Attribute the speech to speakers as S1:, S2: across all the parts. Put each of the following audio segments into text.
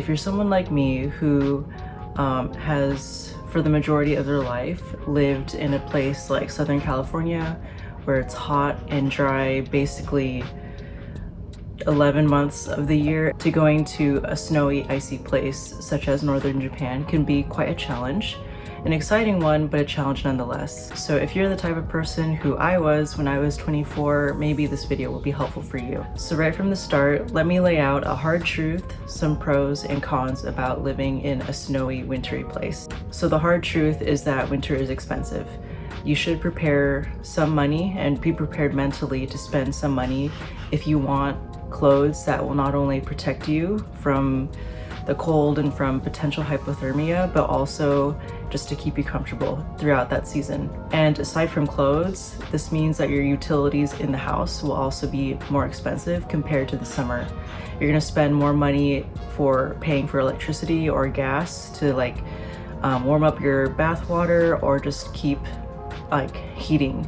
S1: if you're someone like me who has, for the majority of their life, lived in a place like Southern California, where it's hot and dry basically 11 months of the year, to going to a snowy, icy place such as northern Japan can be quite a challenge. An exciting one, but a challenge nonetheless. So if you're the type of person who I was when I was 24, maybe this video will be helpful for you. So right from the start, let me lay out a hard truth, some pros and cons about living in a snowy, wintry place. So the hard truth is that winter is expensive. You should prepare some money and be prepared mentally to spend some money if you want clothes that will not only protect you from the cold and from potential hypothermia, but also just to keep you comfortable throughout that season. And aside from clothes, this means that your utilities in the house will also be more expensive compared to the summer. You're gonna spend more money for paying for electricity or gas to warm up your bath water, or just keep heating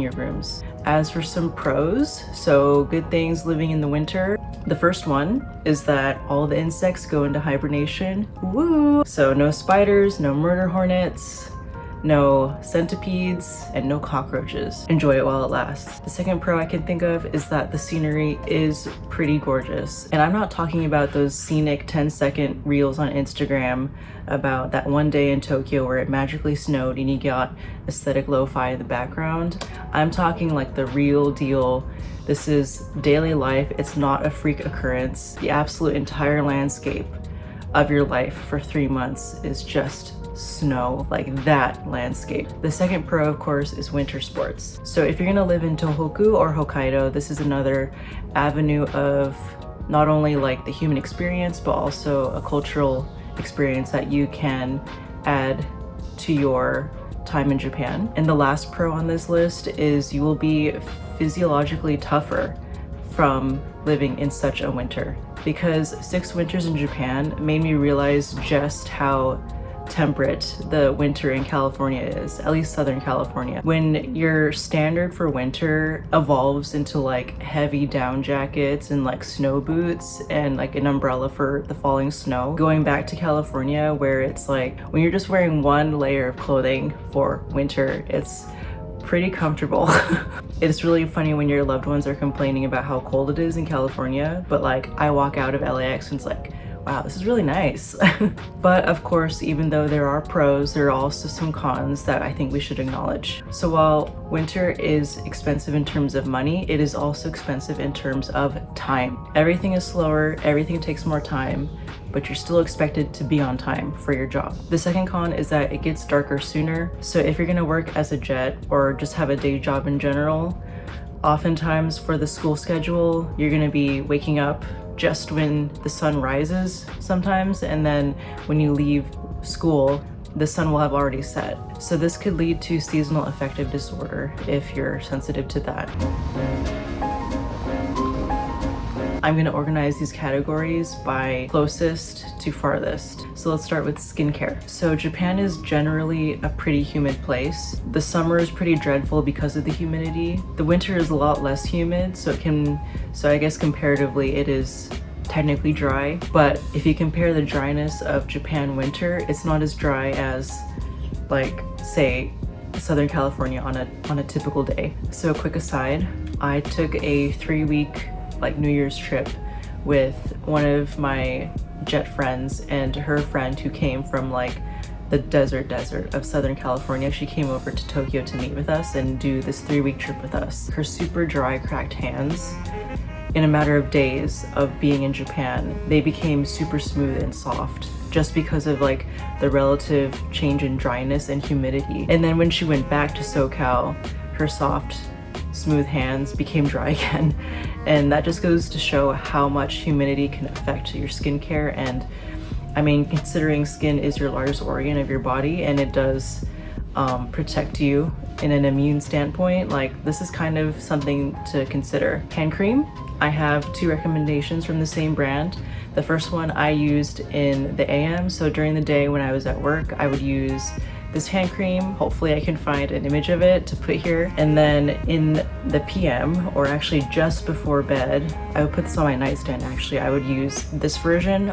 S1: your rooms. As for some pros, so good things living in the winter. The first one is that all the insects go into hibernation. Woo! So no spiders, no murder hornets, no centipedes, and no cockroaches. Enjoy it while it lasts. The second pro I can think of is that the scenery is pretty gorgeous. And I'm not talking about those scenic 10-second reels on Instagram about that one day in Tokyo where it magically snowed and you got aesthetic lo-fi in the background. I'm talking like the real deal. This is daily life. It's not a freak occurrence. The absolute entire landscape of your life for 3 months is just snow, like that landscape. The second pro, of course, is winter sports. So if you're gonna live in Tohoku or Hokkaido, this is another avenue of not only like the human experience, but also a cultural experience that you can add to your time in Japan. And the last pro on this list is you will be physiologically tougher from living in such a winter, because 6 winters in Japan made me realize just how temperate the winter in California is, at least Southern California. When your standard for winter evolves into like heavy down jackets and like snow boots and like an umbrella for the falling snow, going back to California where it's like when you're just wearing one layer of clothing for winter, it's pretty comfortable. It's really funny when your loved ones are complaining about how cold it is in California, but like I walk out of LAX and it's like, wow, this is really nice. But of course, even though there are pros, there are also some cons that I think we should acknowledge. So while winter is expensive in terms of money, it is also expensive in terms of time. Everything is slower, everything takes more time, but you're still expected to be on time for your job. The second con is that it gets darker sooner. So if you're gonna work as a jet or just have a day job in general, oftentimes for the school schedule, you're gonna be waking up just when the sun rises sometimes, and then when you leave school, the sun will have already set. So this could lead to seasonal affective disorder if you're sensitive to that. I'm gonna organize these categories by closest to farthest. So let's start with skincare. So Japan is generally a pretty humid place. The summer is pretty dreadful because of the humidity. The winter is a lot less humid, so I guess comparatively it is technically dry. But if you compare the dryness of Japan winter, it's not as dry as like, say, Southern California on a typical day. So quick aside, I took a 3-week New Year's trip with one of my jet friends and her friend who came from the desert of Southern California. She came over to Tokyo to meet with us and do this 3-week trip with us. Her super dry, cracked hands, in a matter of days of being in Japan, they became super smooth and soft just because of the relative change in dryness and humidity. And then when she went back to SoCal, her soft, smooth hands became dry again. And that just goes to show how much humidity can affect your skincare. And I mean, considering skin is your largest organ of your body and it does protect you in an immune standpoint, this is kind of something to consider. Hand cream, I have 2 recommendations from the same brand. The first one I used in the AM, so during the day when I was at work, I would use this hand cream. Hopefully I can find an image of it to put here. And then in the PM, or actually just before bed, I would put this on my nightstand actually. I would use this version.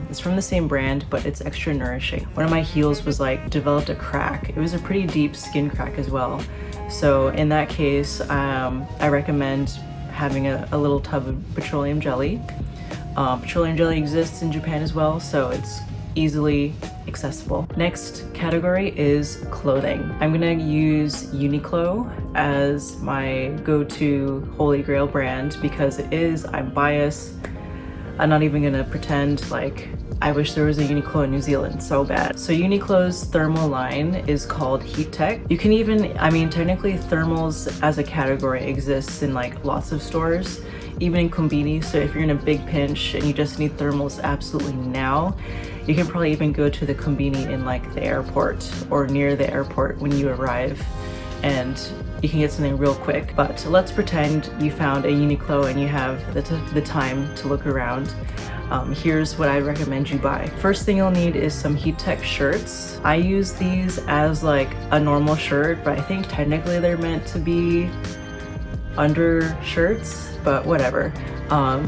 S1: It's from the same brand, but it's extra nourishing. One of my heels was like developed a crack. It was a pretty deep skin crack as well. So in that case, I recommend having a little tub of petroleum jelly. Petroleum jelly exists in Japan as well, so it's easily accessible. Next category is clothing. I'm gonna use Uniqlo as my go-to holy grail brand because it is. I'm biased. I'm not even gonna pretend like I wish there was a Uniqlo in New Zealand so bad. So Uniqlo's thermal line is called Heat Tech. You can even, I mean, technically thermals as a category exists in like lots of stores, even in Konbini. So if you're in a big pinch and you just need thermals absolutely now, you can probably even go to the Konbini in like the airport or near the airport when you arrive, and you can get something real quick. But let's pretend you found a Uniqlo and you have the time to look around. Here's what I recommend you buy. First thing you'll need is some Heat Tech shirts. I use these as like a normal shirt, but I think technically they're meant to be under shirts, but whatever.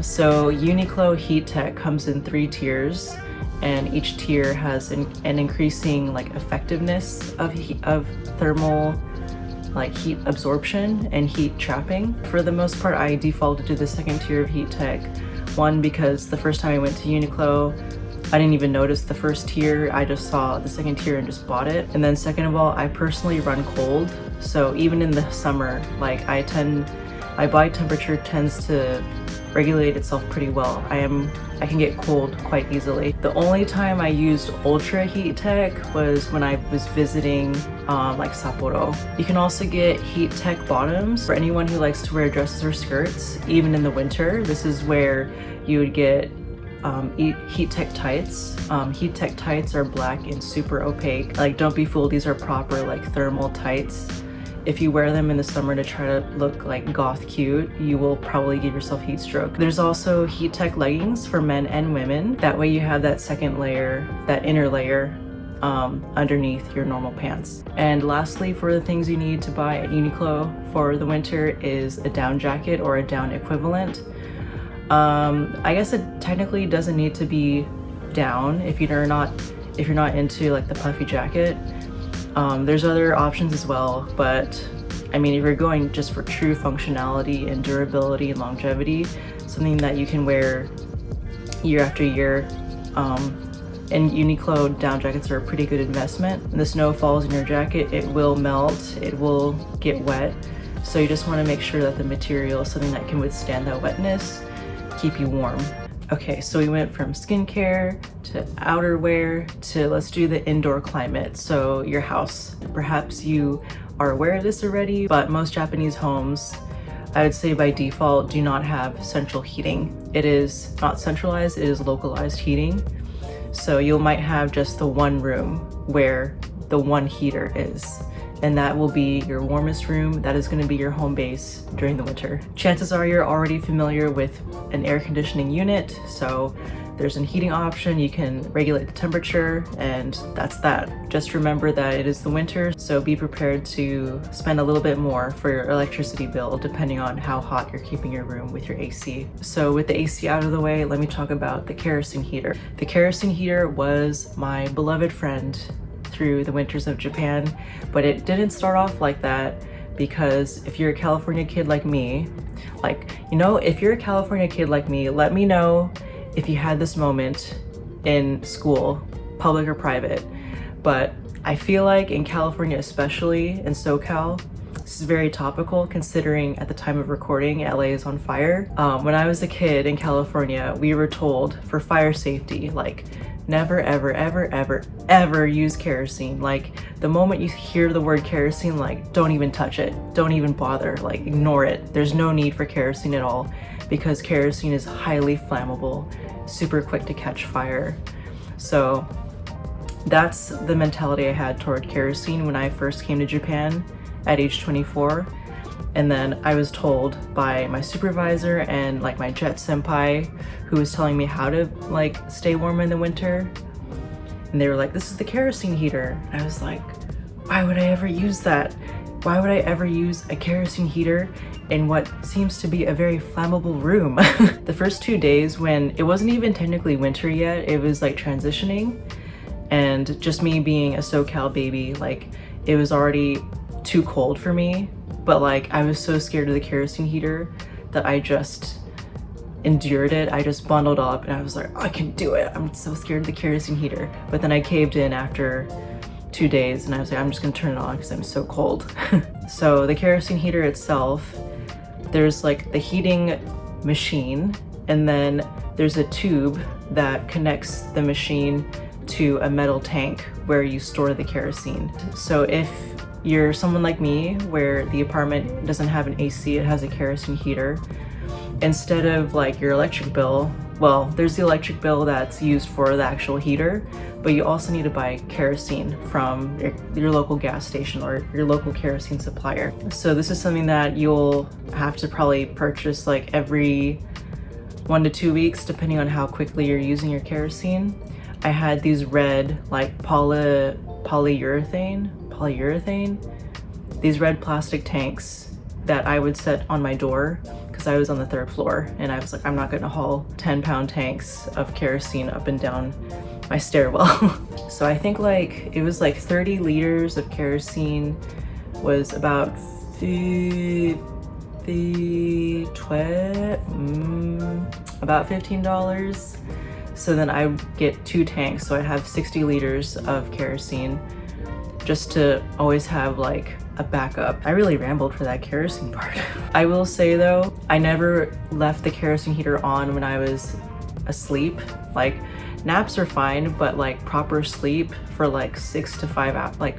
S1: So Uniqlo Heat Tech comes in 3 tiers, and each tier has an increasing like effectiveness of thermal like heat absorption and heat trapping. For the most part, I defaulted to the second tier of Heat Tech. One, because the first time I went to Uniqlo, I didn't even notice the first tier. I just saw the second tier and just bought it. And then second of all, I personally run cold. So even in the summer, like my body temperature tends to regulate itself pretty well. I can get cold quite easily. The only time I used Ultra Heat Tech was when I was visiting like Sapporo. You can also get Heat Tech bottoms for anyone who likes to wear dresses or skirts, even in the winter. This is where you would get Heat Tech tights. Heat Tech tights are black and super opaque. Like, don't be fooled, these are proper like thermal tights. If you wear them in the summer to try to look like goth cute, you will probably give yourself heat stroke. There's also Heat Tech leggings for men and women. That way you have that second layer, that inner layer underneath your normal pants. And lastly, for the things you need to buy at Uniqlo for the winter is a down jacket or a down equivalent. I guess it technically doesn't need to be down if you're not into like the puffy jacket. There's other options as well, but I mean, if you're going just for true functionality and durability and longevity, something that you can wear year after year, and Uniqlo down jackets are a pretty good investment. When the snow falls in your jacket, it will melt, it will get wet, so you just want to make sure that the material is something that can withstand that wetness, keep you warm. Okay, so we went from skincare to outerwear to let's do the indoor climate. So your house. Perhaps you are aware of this already, but most Japanese homes, I would say by default, do not have central heating. It is not centralized, it is localized heating. So you might have just the one room where the one heater is, and that will be your warmest room. That is going to be your home base during the winter. Chances are you're already familiar with an air conditioning unit, so there's a heating option. You can regulate the temperature, and that's that. Just remember that it is the winter, so be prepared to spend a little bit more for your electricity bill depending on how hot you're keeping your room with your AC. So with the AC out of the way, let me talk about the kerosene heater. The kerosene heater was my beloved friend through the winters of Japan, but it didn't start off like that, because if you're a California kid like me, if you're a California kid like me, let me know if you had this moment in school, public or private. But I feel like in California, especially in SoCal, this is very topical considering at the time of recording, LA is on fire. When I was a kid in California, we were told for fire safety, like, never, ever, ever, ever, ever use kerosene. Like, the moment you hear the word kerosene, like, don't even touch it. Don't even bother, like, ignore it. There's no need for kerosene at all, because kerosene is highly flammable, super quick to catch fire. So that's the mentality I had toward kerosene when I first came to Japan at age 24. And then I was told by my supervisor and like my jet senpai who was telling me how to like stay warm in the winter. And they were like, this is the kerosene heater. And I was like, why would I ever use that? Why would I ever use a kerosene heater in what seems to be a very flammable room? The first 2 days, when it wasn't even technically winter yet, it was like transitioning, and just me being a SoCal baby, like it was already too cold for me, but like I was so scared of the kerosene heater that I just endured it. I just bundled up and I was like, I can do it. I'm so scared of the kerosene heater. But then I caved in after 2 days and I was like, I'm just gonna turn it on because I'm so cold. So the kerosene heater itself, there's like the heating machine, and then there's a tube that connects the machine to a metal tank where you store the kerosene. So if you're someone like me where the apartment doesn't have an AC, it has a kerosene heater, instead of like your electric bill, well, there's the electric bill that's used for the actual heater, but you also need to buy kerosene from your local gas station or your local kerosene supplier. So this is something that you'll have to probably purchase like every 1 to 2 weeks, depending on how quickly you're using your kerosene. I had these red like polyurethane, these red plastic tanks that I would set on my door because I was on the 3rd floor and I was like, I'm not gonna haul 10-pound tanks of kerosene up and down my stairwell. So I think like it was like 30 liters of kerosene was about about $15. So then I would get 2 tanks, so I have 60 liters of kerosene just to always have like a backup. I really rambled for that kerosene part. I will say though, I never left the kerosene heater on when I was asleep. Like naps are fine, but like proper sleep for like 6 to 5 hours, like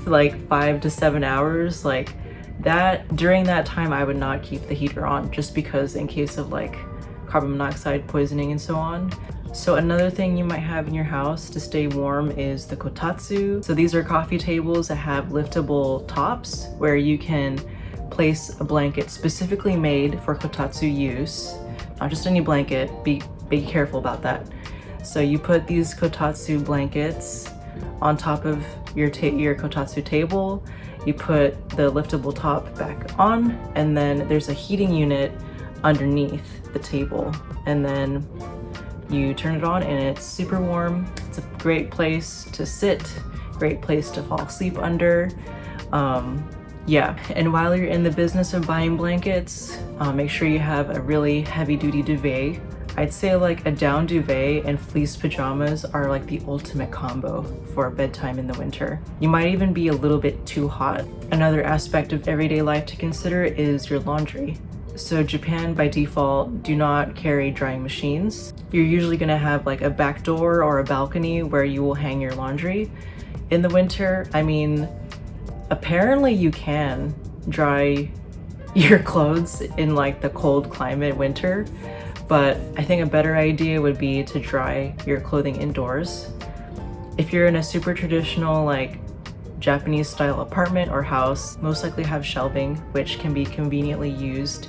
S1: like 5 to 7 hours, like that, during that time I would not keep the heater on, just because in case of like carbon monoxide poisoning and so on. So another thing you might have in your house to stay warm is the kotatsu. So these are coffee tables that have liftable tops where you can place a blanket specifically made for kotatsu use. Not just any blanket, be careful about that. So you put these kotatsu blankets on top of your kotatsu table, you put the liftable top back on, and then there's a heating unit underneath the table, and then you turn it on and it's super warm. It's a great place to sit, great place to fall asleep under. Yeah, and while you're in the business of buying blankets, make sure you have a really heavy duty duvet. I'd say like a down duvet and fleece pajamas are like the ultimate combo for bedtime in the winter. You might even be a little bit too hot. Another aspect of everyday life to consider is your laundry. So Japan by default do not carry drying machines. You're usually gonna have like a back door or a balcony where you will hang your laundry. In the winter, I mean, apparently you can dry your clothes in like the cold climate winter, but I think a better idea would be to dry your clothing indoors. If you're in a super traditional like Japanese style apartment or house, most likely have shelving, which can be conveniently used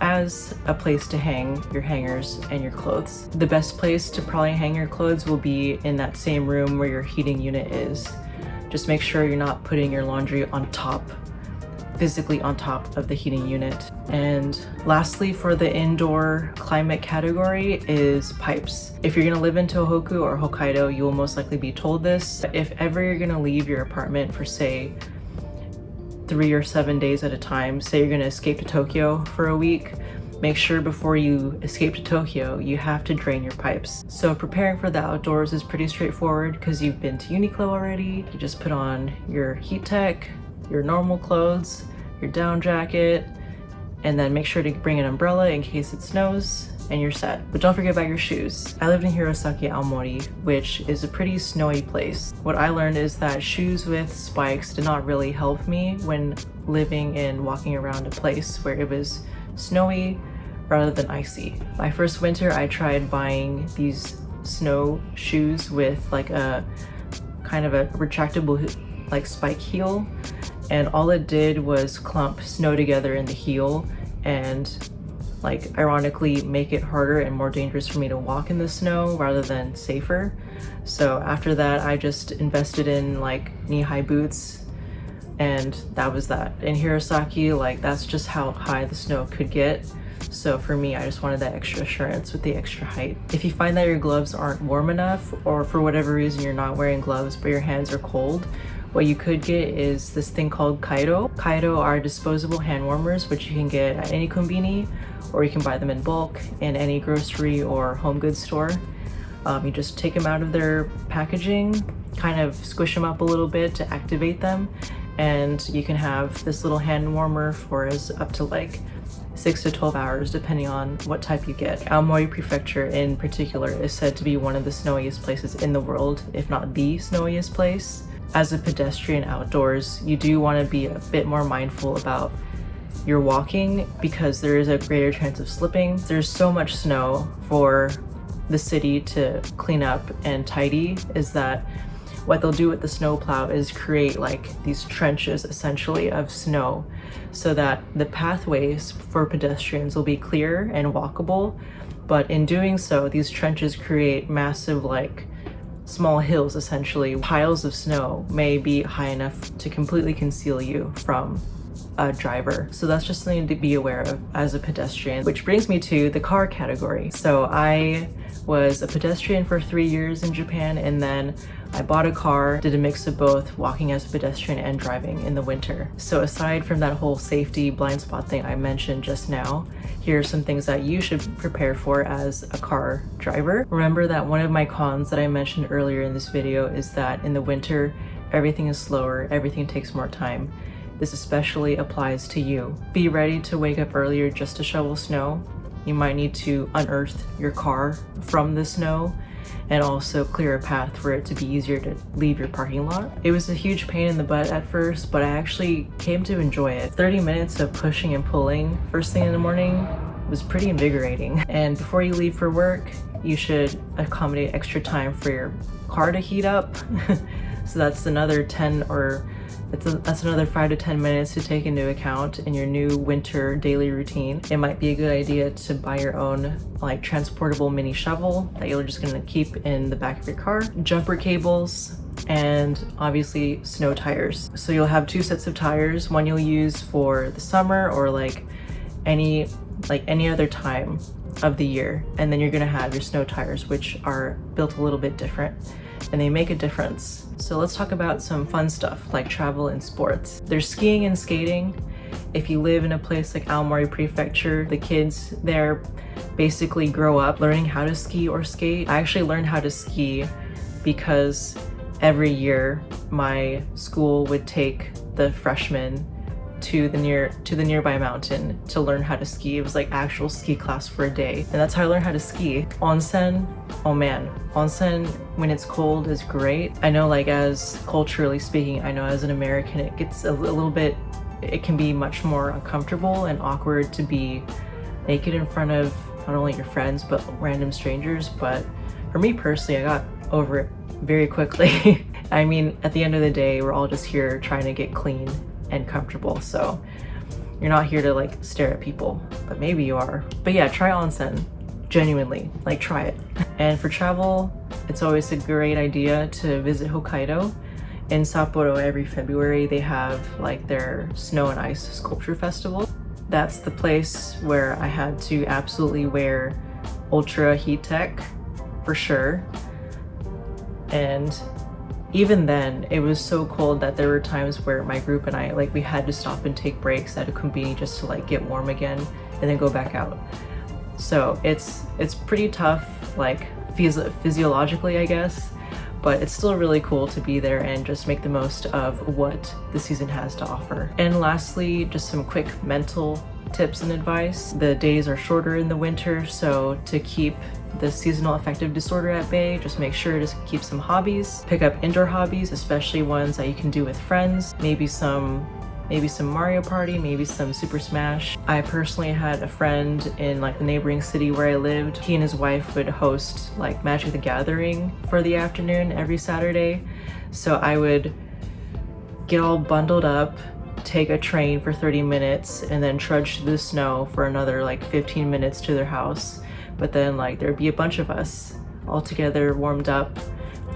S1: as a place to hang your hangers and your clothes. The best place to probably hang your clothes will be in that same room where your heating unit is. Just make sure you're not putting your laundry on top, physically on top of the heating unit. And lastly, for the indoor climate category is pipes. If you're gonna live in Tohoku or Hokkaido, you will most likely be told this. If ever you're gonna leave your apartment for say 3 or 7 days at a time, say you're gonna escape to Tokyo for a week, make sure before you escape to Tokyo, you have to drain your pipes. So preparing for the outdoors is pretty straightforward because you've been to Uniqlo already. You just put on your heat tech, your normal clothes, your down jacket, and then make sure to bring an umbrella in case it snows, and you're set. But don't forget about your shoes. I lived in Hirosaki, Aomori, which is a pretty snowy place. What I learned is that shoes with spikes did not really help me when living and walking around a place where it was snowy rather than icy. My first winter, I tried buying these snow shoes with like a kind of a retractable like spike heel, and all it did was clump snow together in the heel, and like ironically make it harder and more dangerous for me to walk in the snow rather than safer. So after that, I just invested in like knee-high boots, and that was that. In Hirosaki, like that's just how high the snow could get. So for me, I just wanted that extra assurance with the extra height. If you find that your gloves aren't warm enough, or for whatever reason you're not wearing gloves but your hands are cold, what you could get is this thing called Kaido. Kaido are disposable hand warmers, which you can get at any konbini, or you can buy them in bulk in any grocery or home goods store. You just take them out of their packaging, kind of squish them up a little bit to activate them, and you can have this little hand warmer for up to like 6 to 12 hours depending on what type you get. Aomori Prefecture in particular is said to be one of the snowiest places in the world, if not the snowiest place. As a pedestrian outdoors, you do want to be a bit more mindful about your walking because there is a greater chance of slipping. There's so much snow for the city to clean up and tidy, is that what they'll do with the snow plow is create like these trenches essentially of snow so that the pathways for pedestrians will be clear and walkable. But in doing so, these trenches create massive like small hills essentially. Piles of snow may be high enough to completely conceal you from a driver. So that's just something to be aware of as a pedestrian. Which brings me to the car category. So I was a pedestrian for 3 years in Japan, and then I bought a car, did a mix of both walking as a pedestrian and driving in the winter. So aside from that whole safety blind spot thing I mentioned just now, here are some things that you should prepare for as a car driver. Remember that one of my cons that I mentioned earlier in this video is that in the winter, everything is slower, everything takes more time. This especially applies to you. Be ready to wake up earlier just to shovel snow. You might need to unearth your car from the snow and also clear a path for it to be easier to leave your parking lot. It was a huge pain in the butt at first, but I actually came to enjoy it. 30 minutes of pushing and pulling first thing in the morning was pretty invigorating. And before you leave for work, you should accommodate extra time for your car to heat up. So that's another 5 to 10 minutes to take into account in your new winter daily routine. It might be a good idea to buy your own like transportable mini shovel that you're just gonna keep in the back of your car, jumper cables, and obviously snow tires. So you'll have 2 sets of tires, one you'll use for the summer or like any other time of the year, and then you're gonna have your snow tires, which are built a little bit different, and they make a difference. So let's talk about some fun stuff like travel and sports. There's skiing and skating. If you live in a place like Aomori Prefecture, the kids there basically grow up learning how to ski or skate. I actually learned how to ski because every year my school would take the freshmen to the nearby mountain to learn how to ski. It was like actual ski class for a day, and that's how I learned how to ski. Onsen, oh man, onsen when it's cold is great. I know, like, as culturally speaking, I know as an American it gets a little bit, it can be much more uncomfortable and awkward to be naked in front of not only your friends but random strangers. But for me personally, I got over it very quickly. I mean, at the end of the day, we're all just here trying to get clean and comfortable, so you're not here to like stare at people, but maybe you are. But yeah, try onsen, genuinely, like try it. And for travel, it's always a great idea to visit Hokkaido. In Sapporo every February they have like their snow and ice sculpture festival. That's the place where I had to absolutely wear ultra heat tech for sure, and even then, it was so cold that there were times where my group and I, like, we had to stop and take breaks at a konbini just to like get warm again and then go back out. So it's pretty tough, like physiologically, I guess, but it's still really cool to be there and just make the most of what the season has to offer. And lastly, just some quick mental tips and advice. The days are shorter in the winter, so to keep the seasonal affective disorder at bay, just make sure to keep some hobbies. Pick up indoor hobbies, especially ones that you can do with friends. Maybe some Mario Party, maybe some Super Smash. I personally had a friend in like the neighboring city where I lived. He and his wife would host like Magic the Gathering for the afternoon every Saturday. So I would get all bundled up take a train for 30 minutes and then trudge through the snow for another like 15 minutes to their house. But then like there'd be a bunch of us all together, warmed up,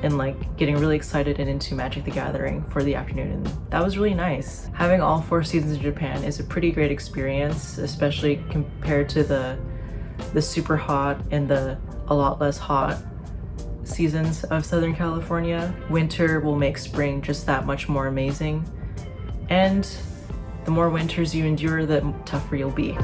S1: and like getting really excited and into Magic the Gathering for the afternoon, and that was really nice. Having all 4 seasons in Japan is a pretty great experience, especially compared to the super hot and the a lot less hot seasons of Southern California. Winter will make spring just that much more amazing, and the more winters you endure, the tougher you'll be.